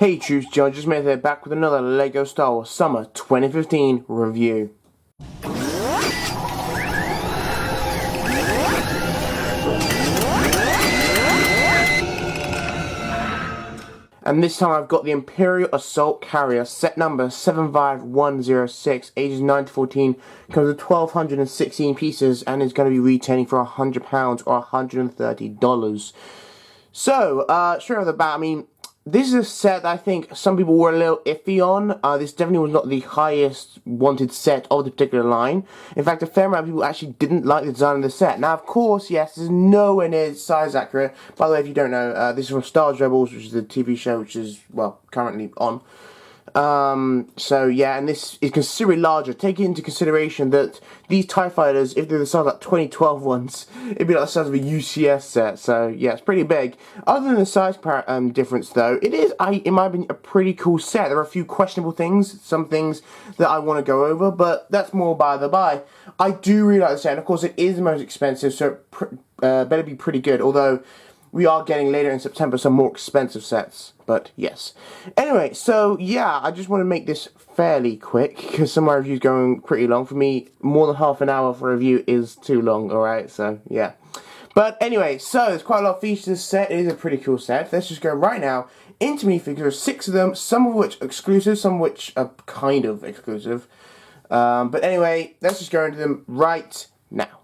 Hey troops, GeneralJSmith here, back with another LEGO Star Wars Summer 2015 review. And this time I've got the Imperial Assault Carrier, set number 75106, ages 9 to 14, comes with 1,216 pieces, and is going to be retailing for £100 or $130. So, straight off the bat, I mean, this is a set that I think some people were a little iffy on. This definitely was not the highest wanted set of the particular line. In fact, a fair amount of people actually didn't like the design of the set. Now, of course, yes, this is nowhere near size accurate. By the way, if you don't know, this is from Star Wars Rebels, which is the TV show which is, well, currently on. So yeah, and this is considerably larger. Take into consideration that these TIE fighters, if they're the size like 2012 ones, it'd be like the size of a UCS set. So yeah, it's pretty big. Other than the size difference though, it is, in my opinion, a pretty cool set. There are a few questionable things, some things that I want to go over, but that's more by the by. I do really like the set, and of course it is the most expensive, so it better be pretty good, although we are getting later in September some more expensive sets, but yes. Anyway, so yeah, I just want to make this fairly quick, because some of my reviews going pretty long. For me, more than half an hour for a review is too long, alright, so yeah. But anyway, so there's quite a lot of features to this set. It is a pretty cool set. Let's just go right now into minifigures. There are 6 of them, some of which are exclusive, some of which are kind of exclusive. But anyway, let's just go into them right now.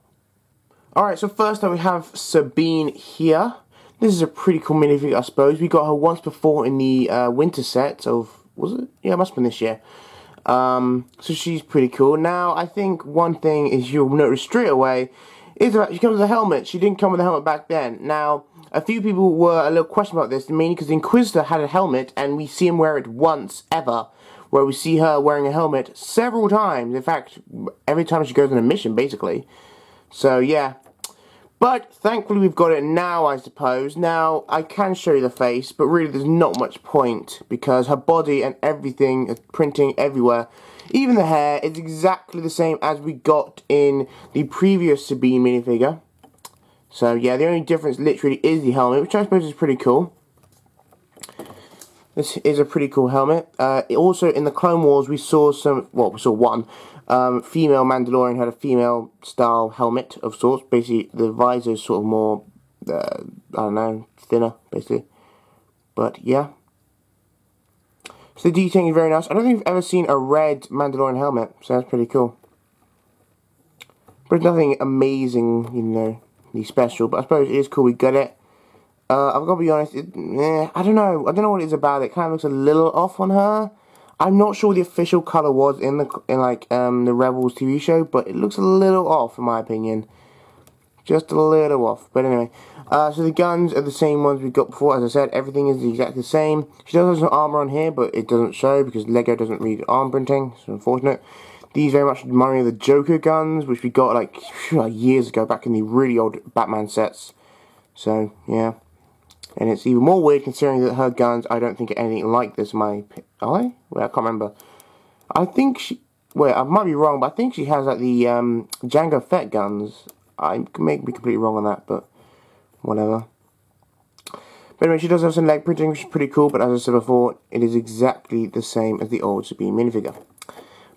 Alright, so first up we have Sabine here. This is a pretty cool minifigure, I suppose. We got her once before in the winter set of, was it? Yeah, it must have been this year. So she's pretty cool. Now, I think one thing is you'll notice straight away is that she comes with a helmet. She didn't come with a helmet back then. Now, a few people were a little questioned about this, mainly because the Inquisitor had a helmet, and we see him wear it once ever, where we see her wearing a helmet several times. In fact, every time she goes on a mission, basically. So, yeah. But, thankfully we've got it now, I suppose. Now, I can show you the face, but really there's not much point, because her body and everything is printing everywhere. Even the hair is exactly the same as we got in the previous Sabine minifigure. So, yeah, the only difference literally is the helmet, which I suppose is pretty cool. This is a pretty cool helmet. Also, in the Clone Wars, we saw we saw one. Female Mandalorian had a female style helmet of sorts. Basically, the visor is sort of more, I don't know, thinner, basically. But, yeah. So the detailing is very nice. I don't think I've ever seen a red Mandalorian helmet, so that's pretty cool. But it's nothing amazing, you know, special, but I suppose it is cool we got it. I've got to be honest, I don't know what it is about it. It kind of looks a little off on her. I'm not sure what the official colour was in the Rebels TV show, but it looks a little off in my opinion. Just a little off. But anyway, so the guns are the same ones we got before. As I said, everything is exactly the same. She does have some armour on here, but it doesn't show because LEGO doesn't read arm printing. So unfortunate. These very much remind me of the Joker guns, which we got like years ago, back in the really old Batman sets. So yeah. And it's even more weird considering that her guns, I don't think are anything like this. Are they? Well, I can't remember. I think she... Wait, I might be wrong, but I think she has like the Jango Fett guns. I may be completely wrong on that, but whatever. But anyway, she does have some leg printing, which is pretty cool. But as I said before, it is exactly the same as the old Sabine minifigure.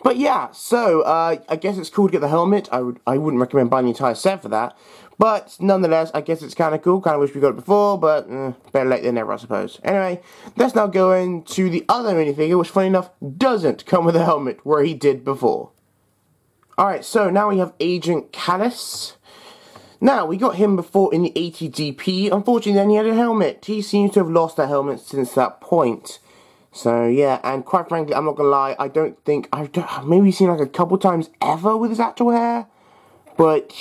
But yeah, so I guess it's cool to get the helmet. I wouldn't recommend buying the entire set for that. But nonetheless, I guess it's kind of cool. Kind of wish we got it before, but better late than never, I suppose. Anyway, let's now go into the other minifigure, which, funny enough, doesn't come with a helmet, where he did before. Alright, so now we have Agent Kallus. Now, we got him before in the ATDP. Unfortunately, then he had a helmet. He seems to have lost that helmet since that point. So, yeah, and quite frankly, I'm not gonna lie, I don't think, maybe seen like a couple times ever with his actual hair, but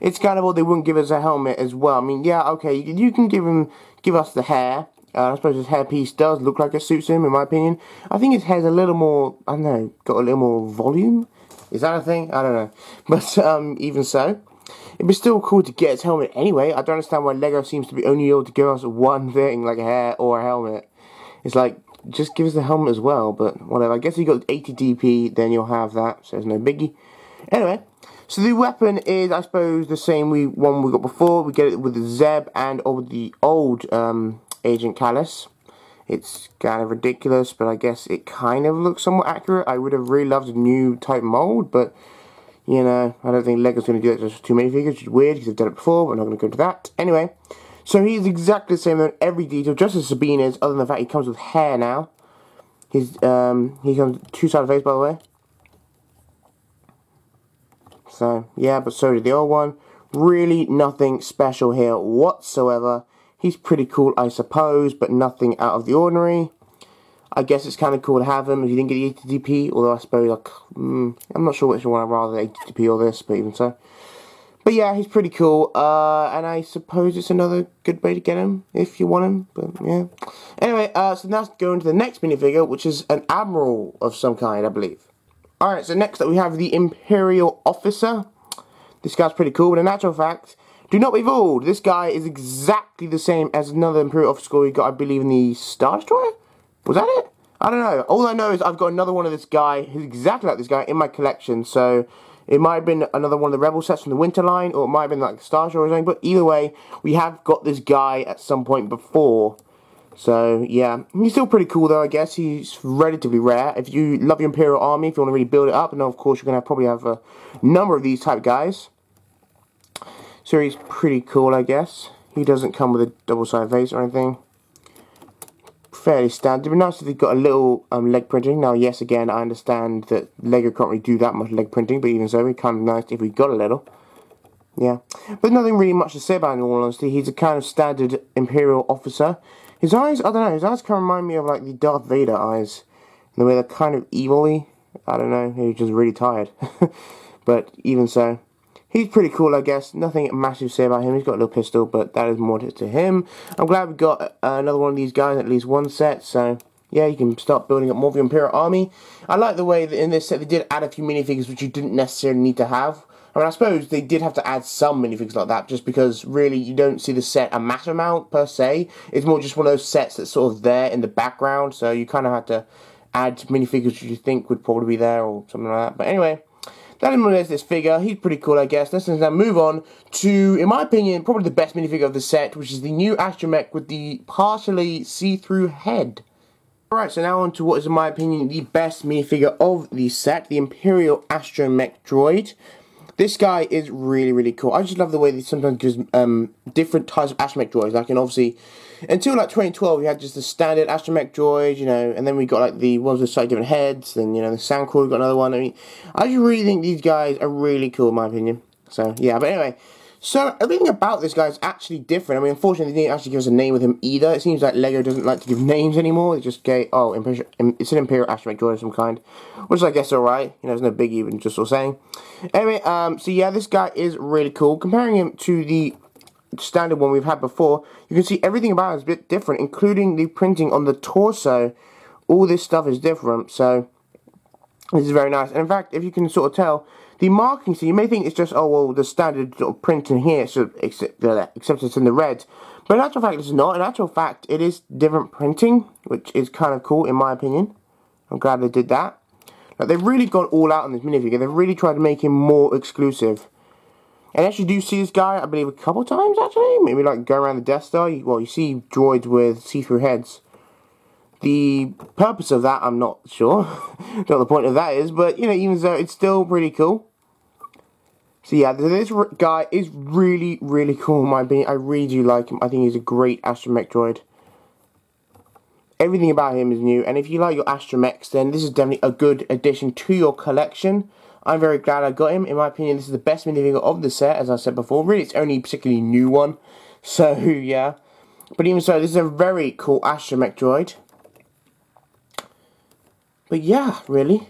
it's kind of odd they wouldn't give us a helmet as well. I mean, yeah, okay, you can give us the hair. I suppose his hairpiece does look like it suits him, in my opinion. I think his hair's a little more, I don't know, got a little more volume? Is that a thing? I don't know. But, even so, it'd be still cool to get his helmet anyway. I don't understand why LEGO seems to be only able to give us one thing, like a hair or a helmet. It's like, just give us the helmet as well, but whatever. I guess if you got 80 DP, then you'll have that, so there's no biggie. Anyway, so the weapon is, I suppose, the same one we got before. We get it with the Zeb and with the old Agent Kallus. It's kind of ridiculous, but I guess it kind of looks somewhat accurate. I would have really loved a new type mold, but, you know, I don't think Lego's going to do it just for too many figures, which is weird, because they've done it before, but I'm not going to go into that. Anyway, so he's exactly the same on every detail, just as Sabine is, other than the fact he comes with hair now. He comes two-sided face, by the way. So, yeah, but so did the old one. Really nothing special here whatsoever. He's pretty cool, I suppose, but nothing out of the ordinary. I guess it's kind of cool to have him if you didn't get the 80dp, although I suppose, like, I'm not sure which one I'd rather, the 80dp or this, but even so. But yeah, he's pretty cool, and I suppose it's another good way to get him, if you want him, but yeah. Anyway, so now let's go into the next minifigure, which is an Admiral of some kind, I believe. Alright, so next up we have the Imperial Officer. This guy's pretty cool, but in actual fact, do not be fooled. This guy is exactly the same as another Imperial Officer we got, I believe, in the Star Destroyer? Was that it? I don't know. All I know is I've got another one of this guy who's exactly like this guy in my collection. So it might have been another one of the Rebel sets from the Winter line, or it might have been like the Star Destroyer or something. But either way, we have got this guy at some point before. So yeah, he's still pretty cool though. I guess he's relatively rare. If you love your Imperial Army, if you want to really build it up, and of course you're gonna probably have a number of these type guys. So he's pretty cool, I guess. He doesn't come with a double-sided face or anything. Fairly standard. It'd be nice if they got a little leg printing. Now, yes, again, I understand that Lego can't really do that much leg printing, but even so, it'd be kind of nice if we got a little. Yeah. But nothing really much to say about him, in all honesty. He's a kind of standard Imperial Officer. His eyes, I don't know, his eyes kind of remind me of like the Darth Vader eyes. In the way they're kind of evilly. I don't know, he's just really tired. But even so. He's pretty cool, I guess. Nothing massive to say about him. He's got a little pistol, but that is more to him. I'm glad we got another one of these guys, at least one set. So, yeah, you can start building up more of your Imperial Army. I like the way that in this set they did add a few minifigures which you didn't necessarily need to have. I mean, I suppose they did have to add some minifigures like that, just because really you don't see the set a massive amount per se. It's more just one of those sets that's sort of there in the background, so you kind of had to add minifigures which you think would probably be there or something like that. But anyway, that is this figure. He's pretty cool, I guess. Let's now move on to, in my opinion, probably the best minifigure of the set, which is the new astromech with the partially see-through head. Alright, so now on to what is, in my opinion, the best minifigure of the set, the Imperial Astromech Droid. This guy is really, really cool. I just love the way they sometimes gives different types of astromech droids. Like, and obviously, until like 2012, we had just the standard astromech droid, you know, and then we got like the ones with slightly different heads. Then, you know, the Soundcore, we got another one. I mean, I just really think these guys are really cool, in my opinion. So, yeah, but anyway. So, everything about this guy is actually different. I mean, unfortunately, they didn't actually give us a name with him either. It seems like Lego doesn't like to give names anymore. They just gave, oh, it's an Imperial Astromech Droid of some kind. Which I guess alright. You know, there's no biggie, even just sort of saying. Anyway, so yeah, this guy is really cool. Comparing him to the standard one we've had before, you can see everything about him is a bit different, including the printing on the torso. All this stuff is different, so this is very nice. And in fact, if you can sort of tell, the marking, so you may think it's just, oh, well, the standard sort of printing here, so except it's in the red. But in actual fact, it's not. In actual fact, it is different printing, which is kind of cool, in my opinion. I'm glad they did that. Like, they've really gone all out on this minifigure. They've really tried to make him more exclusive. And actually, do see this guy, I believe, a couple times, actually. Maybe, like, going around the Death Star. Well, you see droids with see-through heads. The purpose of that, I'm not sure. Don't know what the point of that is, but, you know, even so, it's still pretty cool. So, yeah, this guy is really, really cool, in my opinion. I really do like him. I think he's a great astromech droid. Everything about him is new, and if you like your astromechs, then this is definitely a good addition to your collection. I'm very glad I got him. In my opinion, this is the best minifigure of the set, as I said before. Really, it's only a particularly new one. So, yeah. But even so, this is a very cool astromech droid. But yeah, really.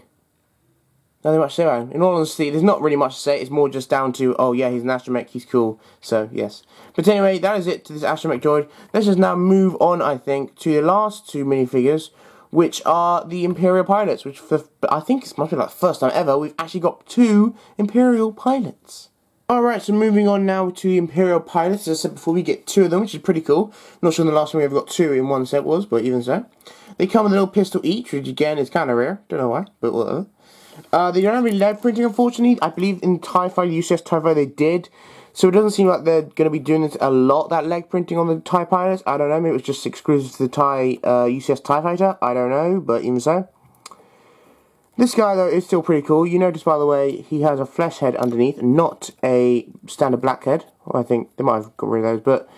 Nothing much to say about him. In all honesty, there's not really much to say. It's more just down to, oh yeah, he's an astromech, he's cool. So, yes. But anyway, that is it to this astromech droid. Let's just now move on, I think, to the last two minifigures, which are the Imperial Pilots, which I think this must be like the first time ever we've actually got two Imperial Pilots. Alright, so moving on now to the Imperial Pilots. As I said before, we get two of them, which is pretty cool. I'm not sure when the last one we ever got two in one set was, but even so. They come with a little pistol each, which again is kind of rare. Don't know why, but whatever. They don't have any lead printing, unfortunately. I believe in TIE Fighter, UCS TIE Fighter, they did. So it doesn't seem like they're going to be doing this a lot, that leg printing on the TIE pilots. I don't know, maybe it was just exclusive to the UCS TIE Fighter. I don't know, but even so. This guy, though, is still pretty cool. You notice, by the way, he has a flesh head underneath, not a standard black head. Well, I think they might have got rid of those, but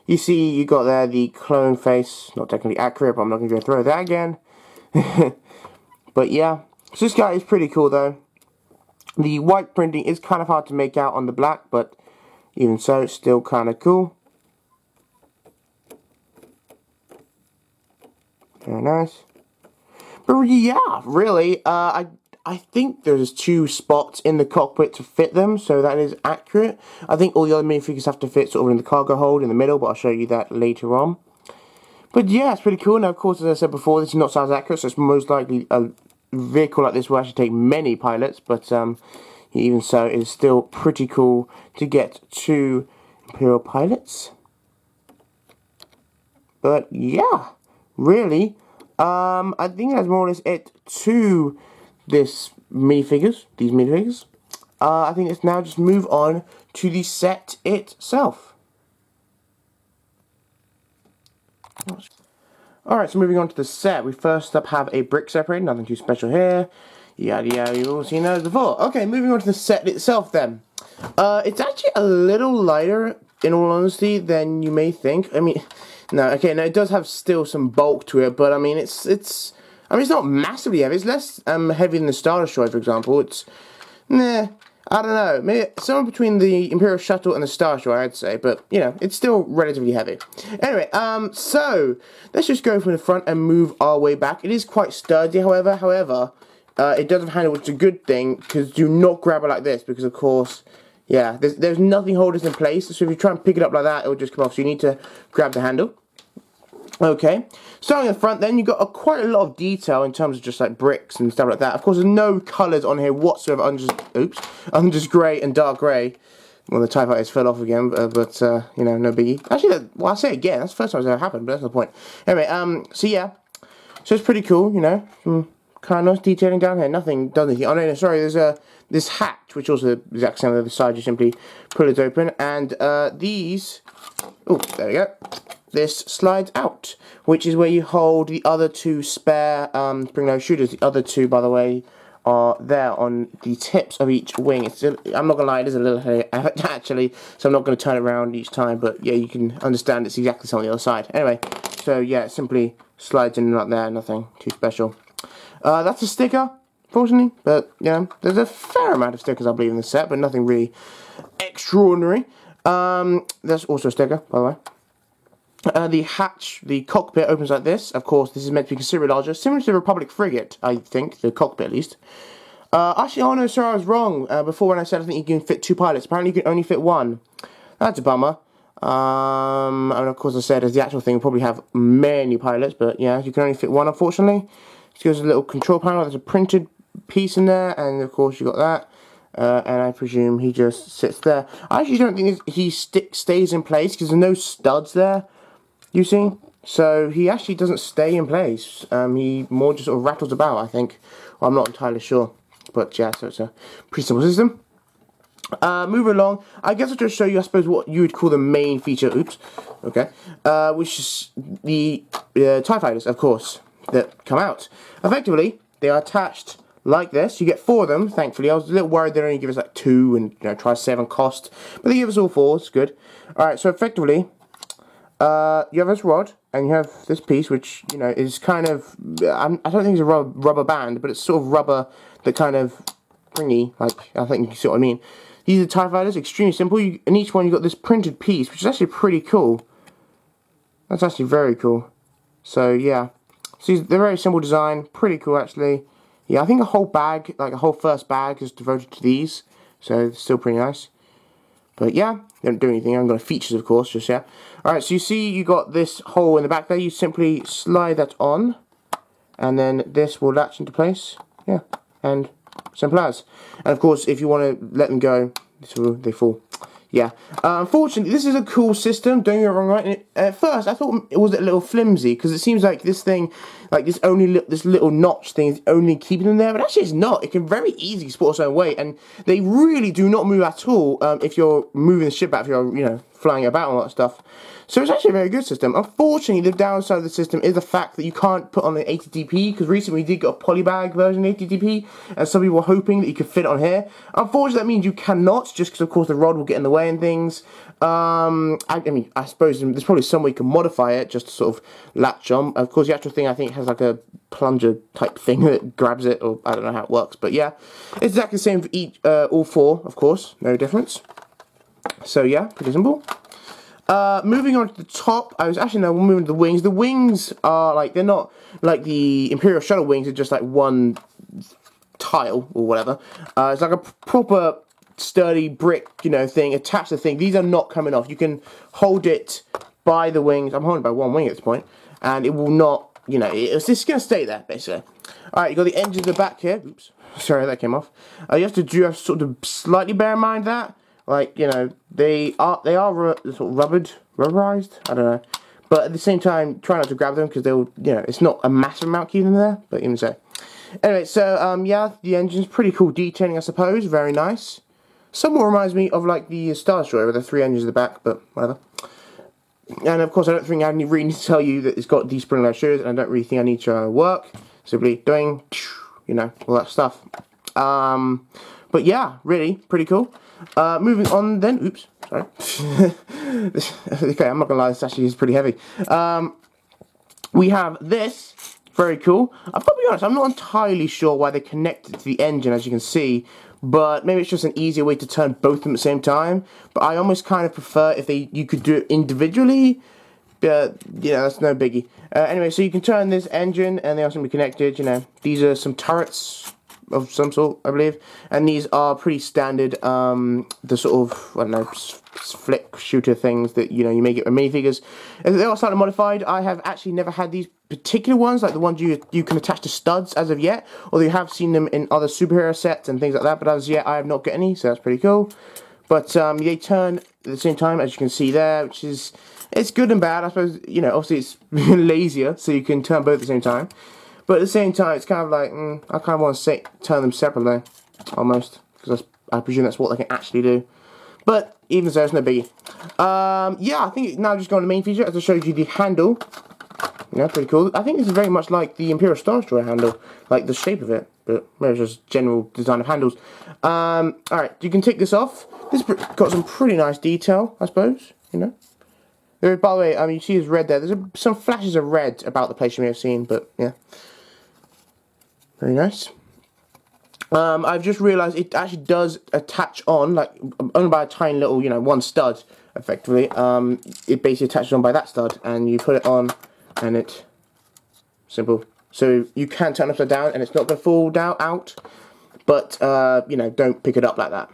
you see you got there the clone face. Not technically accurate, but I'm not going to go through that again. But yeah, so this guy is pretty cool, though. The white printing is kind of hard to make out on the black, but even so, it's still kind of cool. Very nice. But yeah, really, I think there's 2 spots in the cockpit to fit them, so that is accurate. I think all the other minifigures have to fit sort of in the cargo hold in the middle, but I'll show you that later on. But yeah, it's pretty cool. Now, of course, as I said before, this is not size accurate, so it's most likely a vehicle like this will actually take many pilots, but even so, it's still pretty cool to get 2 Imperial Pilots. But yeah, really, I think that's more or less it to these minifigures. I think let's now just move on to the set itself. Alright, so moving on to the set, we first up have a brick separator, nothing too special here. Yada yada, you've all seen those before. Okay, moving on to the set itself then. It's actually a little lighter, in all honesty, than you may think. I mean, no, okay, no, it does have still some bulk to it, but I mean, it's not massively heavy. It's less heavy than the Star Destroyer, for example. It's, I don't know, maybe somewhere between the Imperial Shuttle and the Star Destroyer, I'd say, but, you know, it's still relatively heavy. Anyway, so, let's just go from the front and move our way back. It is quite sturdy, however, it doesn't handle, which is a good thing, because do not grab it like this, because, of course, yeah, there's nothing holding this in place, so if you try and pick it up like that, it will just come off, so you need to grab the handle. Okay, starting at the front then, you've got quite a lot of detail in terms of just like bricks and stuff like that. Of course, there's no colours on here whatsoever, other just grey and dark grey. Well, the TIE Fighters fell off again, but you know, no biggie. Actually, well, I'll say it again, that's the first time it's ever happened, but that's the point. Anyway, so yeah, so it's pretty cool, you know, kind of nice detailing down here, nothing done anything. Oh no, sorry, there's this hatch, which also is exact same on the other side, you simply pull it open, and these, oh, there we go. This slides out, which is where you hold the other 2 spare spring-loaded shooters. The other 2, by the way, are there on the tips of each wing. I'm not going to lie, it is a little heavy, actually, so I'm not going to turn it around each time, but yeah, you can understand it's exactly the same on the other side. Anyway, so yeah, it simply slides in and out there, nothing too special. That's a sticker, fortunately, but yeah, there's a fair amount of stickers, I believe, in the set, but nothing really extraordinary. There's also a sticker, by the way. The hatch, the cockpit opens like this. Of course, this is meant to be considerably larger, similar to the Republic frigate, I think, the cockpit at least. Actually, oh no, sorry, I was wrong. Before when I said I think you can fit 2 pilots, apparently you can only fit 1. That's a bummer. And of course I said as the actual thing, we'll probably have many pilots, but yeah, you can only fit 1, unfortunately. So there's a little control panel, there's a printed piece in there, and of course you got that. And I presume he just sits there. I actually don't think he stays in place, because there's no studs there. You see? So he actually doesn't stay in place. He more just sort of rattles about, I think. Well, I'm not entirely sure. But yeah, so it's a pretty simple system. Moving along, I guess I'll just show you, I suppose, what you would call the main feature. Oops. Okay. Which is the TIE Fighters, of course, that come out. Effectively, they are attached like this. You get 4 of them, thankfully. I was a little worried they'd only give us like 2 and, you know, try to save on cost. But they give us all 4, it's good. Alright, so effectively, you have this rod, and you have this piece, which, you know, is kind of, I don't think it's a rubber band, but it's sort of rubber that kind of thingy, like, I think you see what I mean. These are TIE Fighters, extremely simple. In each one you've got this printed piece, which is actually pretty cool. That's actually very cool. So, yeah. So they're very simple design, pretty cool, actually. Yeah, I think a whole bag, like a whole first bag, is devoted to these, so it's still pretty nice. But yeah, they don't do anything. I haven't got features, of course, just yet. Alright, so you see you got this hole in the back there. You simply slide that on, and then this will latch into place. Yeah, and simple as. And of course, if you want to let them go, they fall. yeah. Unfortunately, this is a cool system. Don't get me wrong, right? And at first, I thought it was a little flimsy because it seems like this thing, like this little notch thing, is only keeping them there. But actually, it's not. It can very easily support its own weight, and they really do not move at all if you're moving the ship out. If you're, flying about and all that stuff. So it's actually a very good system. Unfortunately, the downside of the system is the fact that you can't put on an ATTP, because recently we did get a polybag version of ATTP, and some people were hoping that you could fit it on here. Unfortunately, that means you cannot, just because of course the rod will get in the way and things. I mean, I suppose there's probably some way you can modify it just to sort of latch on. Of course, the actual thing I think has like a plunger type thing that grabs it, or I don't know how it works, but yeah, it's exactly the same for each, all four, of course, no difference. So yeah, pretty simple. Moving on to the top, we'll move into the wings. The wings are like, they're not like the Imperial shuttle wings, they're just like one tile or whatever. It's like a proper sturdy brick, thing attached to the thing. These are not coming off. You can hold it by the wings. I'm holding it by one wing at this point, and it will not, it's just going to stay there, basically. Alright, you got the engine in the back here. Oops, sorry, that came off. You have to sort of slightly bear in mind that. Like, they are sort of rubberized, I don't know. But at the same time, try not to grab them, because they'll, it's not a massive amount keeping them there, but even so. Anyway, so, yeah, the engine's pretty cool detailing, I suppose, very nice. Somewhat reminds me of, like, the Star Destroyer with the 3 engines at the back, but whatever. And, of course, I don't think I really need to tell you that it's got these spring-load shooters, and I don't really think I need to work. Simply doing, all that stuff. But yeah, really, pretty cool. Moving on then, oops, sorry. Okay, I'm not gonna lie, this actually is pretty heavy. We have this, very cool. I've got to be honest, I'm not entirely sure why they connect it to the engine, as you can see, but maybe it's just an easier way to turn both of them at the same time. But I almost kind of prefer if you could do it individually, but yeah, that's no biggie. Anyway, so you can turn this engine, and they also can be connected, These are some turrets of some sort, I believe, and these are pretty standard, the sort of, I don't know, flick shooter things that, you may get with minifigures. They are slightly modified. I have actually never had these particular ones, like the ones you can attach to studs as of yet, although you have seen them in other superhero sets and things like that, but as yet I have not got any, so that's pretty cool. But they turn at the same time, as you can see there, which is, it's good and bad, I suppose. Obviously it's lazier, so you can turn both at the same time. But at the same time, it's kind of like, I kind of want to turn them separately, almost, because I presume that's what they can actually do. But even so, it's no biggie. Yeah, I think now just go on the main feature, as I showed you the handle. Pretty cool. I think this is very much like the Imperial Star Destroyer handle, like the shape of it, but maybe it's just general design of handles. Alright, you can take this off. This got some pretty nice detail, I suppose, There, by the way, you see there's red there. There's some flashes of red about the place you may have seen, but yeah. Very nice. I've just realised it actually does attach on, like, only by a tiny little, one stud, effectively. It basically attaches on by that stud, and you put it on, and it, simple. So you can turn it upside down, and it's not going to fall out, but, don't pick it up like that,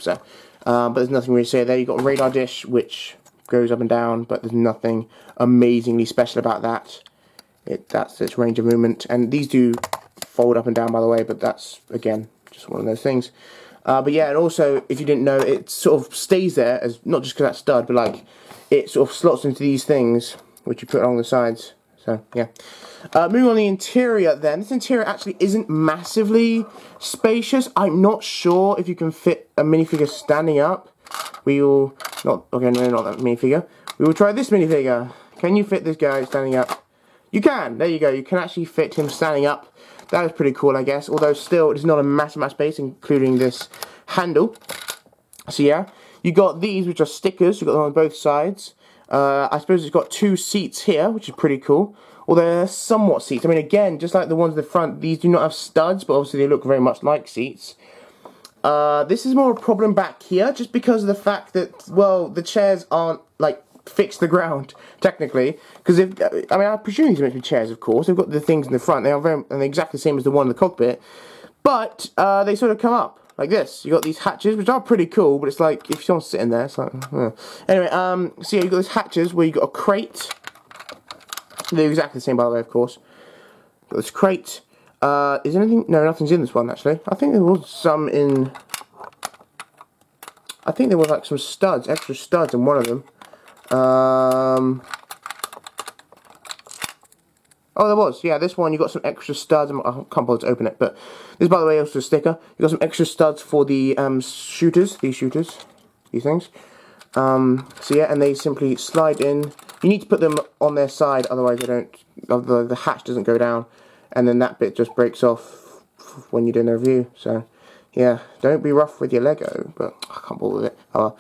so. But there's nothing really to say there. You've got a radar dish, which goes up and down, but there's nothing amazingly special about that. That's its range of movement, and these do fold up and down, by the way, but that's, again, just one of those things. But yeah, and also, if you didn't know, it sort of stays there, as not just because that stud, but like, it sort of slots into these things, which you put along the sides. So, yeah. Moving on the interior then. This interior actually isn't massively spacious. I'm not sure if you can fit a minifigure standing up. We will, not that minifigure. We will try this minifigure. Can you fit this guy standing up? You can! There you go. You can actually fit him standing up. That is pretty cool, I guess. Although still, it's not a massive amount of space, including this handle. So yeah, you got these, which are stickers. You've got them on both sides. I suppose it's got 2 seats here, which is pretty cool. Although they're somewhat seats. I mean, again, just like the ones in the front, these do not have studs, but obviously they look very much like seats. This is more a problem back here, just because of the fact that, well, the chairs aren't, like, fixed to the ground, technically. Because, I presume these are meant to be chairs, of course. They've got the things in the front. They are and they're exactly the same as the one in the cockpit. But, they sort of come up, like this. You got these hatches, which are pretty cool, but it's like, if someone's sitting there, it's like, Anyway, so yeah, you got these hatches where you got a crate. They're exactly the same, by the way, of course. Got this crate. Is there anything? No, nothing's in this one, actually. I think there was some in... I think there was like some studs, extra studs in one of them. Oh, there was. Yeah, this one you got some extra studs. I can't bother to open it, but this, by the way, also a sticker. You got some extra studs for the shooters. These things. So yeah, and they simply slide in. You need to put them on their side, otherwise they don't. The hatch doesn't go down, and then that bit just breaks off when you're doing a review. So yeah, don't be rough with your Lego. But I can't bother with it. Oh,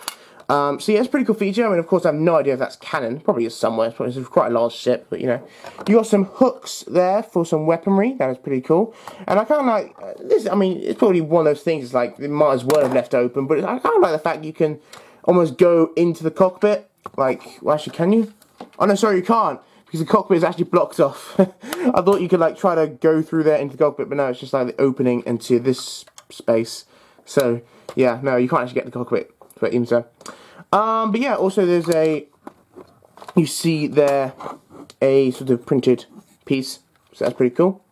so yeah, it's a pretty cool feature. I mean, of course, I have no idea if that's canon. Probably is somewhere. It's quite a large ship, but you know, you got some hooks there for some weaponry. That is pretty cool. And I kind of like this. I mean, it's probably one of those things. It's like it might as well have left open, but I kind of like the fact you can almost go into the cockpit. Like, well, actually, can you? Oh no, sorry, you can't, because the cockpit is actually blocked off. I thought you could like try to go through there into the cockpit, but no, it's just like the opening into this space. So yeah, no, you can't actually get the cockpit. But even so. But yeah, also there's you see there a sort of printed piece, so that's pretty cool.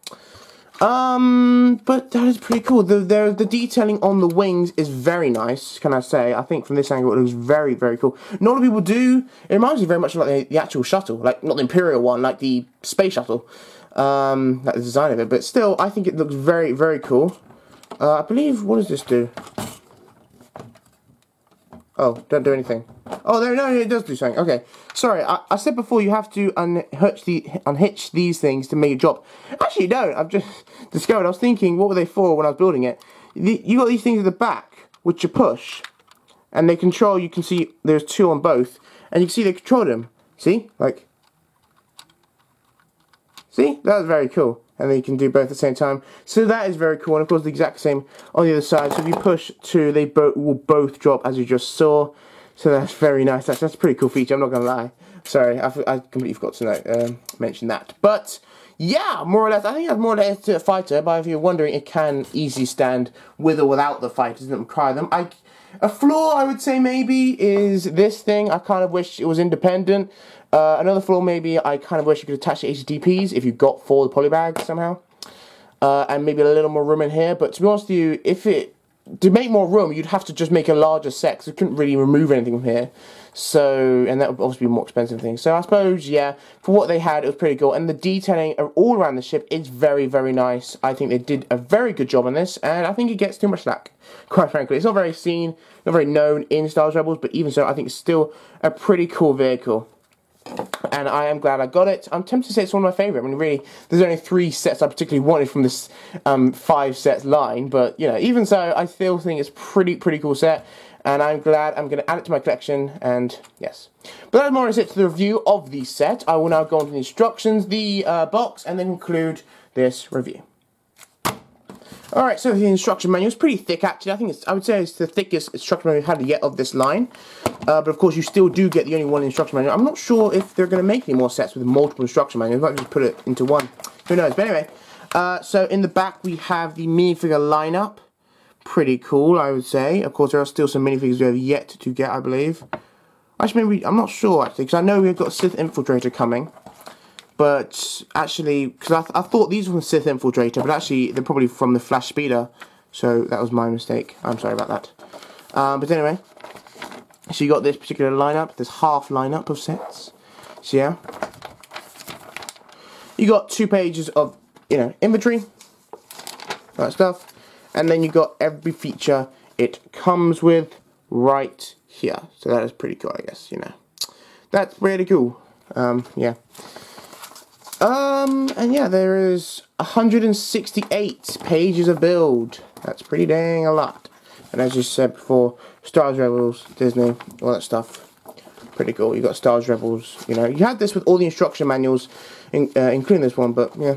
But that is pretty cool. The detailing on the wings is very nice, can I say. I think from this angle it looks very, very cool. Not a lot of people do. It reminds me very much of like the actual shuttle, like not the Imperial one, like the space shuttle, like the design of it. But still, I think it looks very, very cool. I believe, what does this do? Oh, don't do anything. Oh, no, it does do something. Okay, sorry. I said before you have to unhitch these things to make it drop. Actually, you don't. I've just discovered. I was thinking, what were they for when I was building it? You got these things at the back, which you push, and they control. You can see there's two on both, and you can see they control them. See, like, see, that was very cool. And then you can do both at the same time. So that is very cool. And of course the exact same on the other side. So if you push two, they will both drop as you just saw. So that's very nice. That's a pretty cool feature, I'm not going to lie. Sorry, I completely forgot to mention that. But yeah, more or less, I think that's more or less to a fighter. But if you're wondering, it can easily stand with or without the fighters. It doesn't require them. A flaw, I would say, maybe, is this thing. I kind of wish it was independent. Another flaw, maybe, I kind of wish you could attach the HDPs if you got for the polybags somehow. And maybe a little more room in here. But to be honest with you, to make more room, you'd have to just make a larger set, because you couldn't really remove anything from here. So, and that would obviously be a more expensive thing. So I suppose, yeah, for what they had, it was pretty cool. And the detailing all around the ship is very, very nice. I think they did a very good job on this, and I think it gets too much slack, quite frankly. It's not very seen, not very known in Star Wars Rebels, but even so, I think it's still a pretty cool vehicle. And I am glad I got it. I'm tempted to say it's one of my favourite. I mean, really, there's only 3 sets I particularly wanted from this 5 sets line. But, you know, even so, I still think it's pretty cool set. And I'm glad I'm going to add it to my collection. And, yes. But that's more or less it to the review of the set. I will now go on to the instructions, the box, and then conclude this review. Alright, so the instruction manual is pretty thick actually. I would say it's the thickest instruction manual we've had yet of this line. But of course you still do get the only one instruction manual. I'm not sure if they're going to make any more sets with multiple instruction manuals. They might just put it into one. Who knows? But anyway, so in the back we have the minifigure lineup. Pretty cool, I would say. Of course there are still some minifigures we have yet to get, I believe. Actually, maybe, I'm not sure actually, because I know we've got Sith Infiltrator coming. But actually, because I thought these were from Sith Infiltrator, but actually they're probably from the Flash Speeder. So that was my mistake. I'm sorry about that. But anyway, so you got this particular lineup, this half lineup of sets. So yeah, you got 2 pages of, you know, inventory, that stuff, and then you got every feature it comes with right here. So that is pretty cool, I guess. You know, that's really cool. Yeah. And yeah, there is 168 pages of build. That's pretty dang a lot. And as you said before, Star Wars Rebels, Disney, all that stuff. Pretty cool. You got Star Wars Rebels, you know. You had this with all the instruction manuals, including this one, but yeah.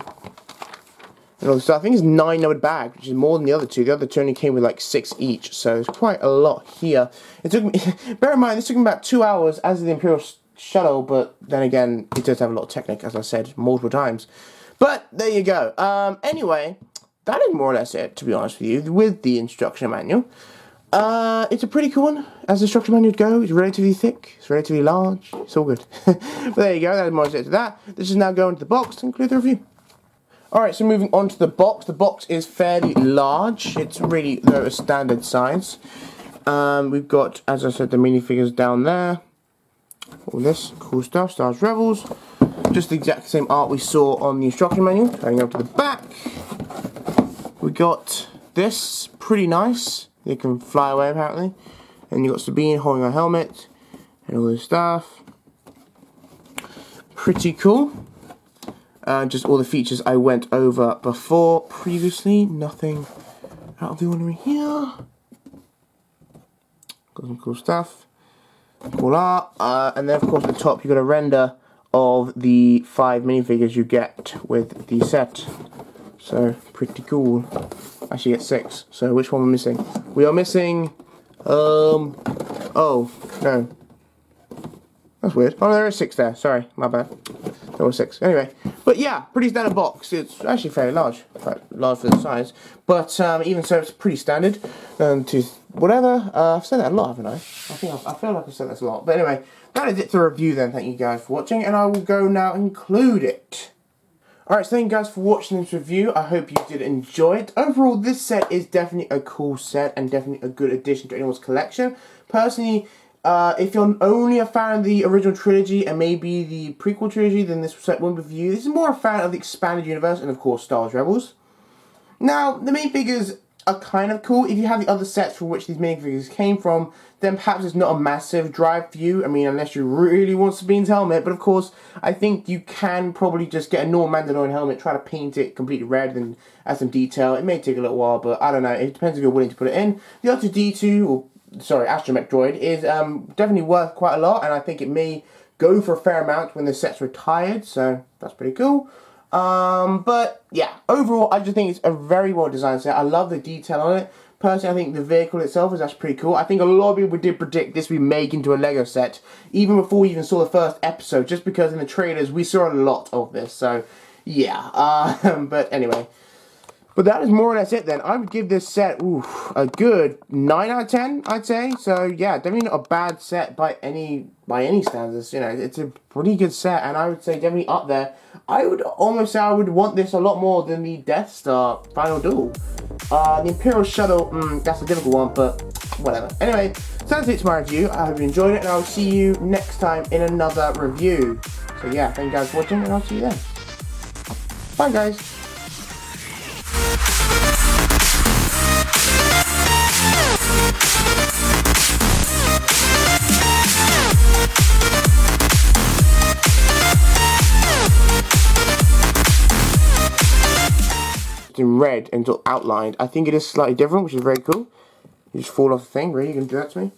And all the stuff. I think it's 9 numbered bags, which is more than the other 2. The other 2 only came with like 6 each, so it's quite a lot here. It took me, bear in mind, this took me about 2 hours as did the Imperial shuttle, but then again, it does have a lot of technique, as I said multiple times. But there you go. Anyway, that is more or less it, to be honest with you, with the instruction manual. It's a pretty cool one, as the instruction manual would go. It's relatively thick, it's relatively large, it's all good. But there you go, that is more or less it to that. This is now going to the box to conclude the review. Alright, so moving on to the box. The box is fairly large. It's really, though, a standard size. We've got, as I said, the minifigures down there. All this cool stuff, Star Wars Rebels. Just the exact same art we saw on the instruction manual. Going up to the back. We got this, pretty nice. They can fly away apparently. And you got Sabine holding her helmet and all this stuff. Pretty cool. Just all the features I went over before previously. Nothing out of the ordinary here. Got some cool stuff. Cool art. And then of course at the top you got a render of the 5 minifigures you get with the set. So pretty cool. Actually get 6. So which one we're missing? We are missing oh no. That's weird. Oh, there is 6 there. Sorry, my bad. There was 6. Anyway, but yeah, pretty standard box. It's actually fairly large, quite large for the size. But even so, it's pretty standard. To whatever. I've said that a lot, haven't I? I feel like I've said this a lot. But anyway, that is it for review then. Thank you guys for watching, and I will go now and include it. Alright, so thank you guys for watching this review. I hope you did enjoy it. Overall, this set is definitely a cool set and definitely a good addition to anyone's collection. Personally, if you're only a fan of the original trilogy and maybe the prequel trilogy, then this set won't be for you. This is more a fan of the expanded universe and of course Star Wars Rebels. Now, the minifigures are kind of cool. If you have the other sets from which these minifigures came from, then perhaps it's not a massive drive for you. I mean, unless you really want Sabine's helmet. But of course, I think you can probably just get a normal Mandalorian helmet, try to paint it completely red and add some detail. It may take a little while, but I don't know. It depends if you're willing to put it in. The R2-D2, or sorry, Astromech droid, is definitely worth quite a lot, and I think it may go for a fair amount when the set's retired, so that's pretty cool. But yeah, overall, I just think it's a very well designed set. I love the detail on it. Personally, I think the vehicle itself is actually pretty cool. I think a lot of people did predict this would be made into a Lego set, even before we even saw the first episode, just because in the trailers we saw a lot of this, so yeah. But anyway. But that is more or less it then. I would give this set a good 9 out of 10, I'd say. So yeah, definitely not a bad set by any standards. You know, it's a pretty good set, and I would say definitely up there. I would almost say I would want this a lot more than the Death Star Final Duel. The Imperial Shuttle, that's a difficult one, but whatever. Anyway, so that's it to my review. I hope you enjoyed it, and I'll see you next time in another review. So yeah, thank you guys for watching, and I'll see you then. Bye guys. In red and outlined. I think it is slightly different, which is very cool. You just fall off the thing. Really, you can do that to me?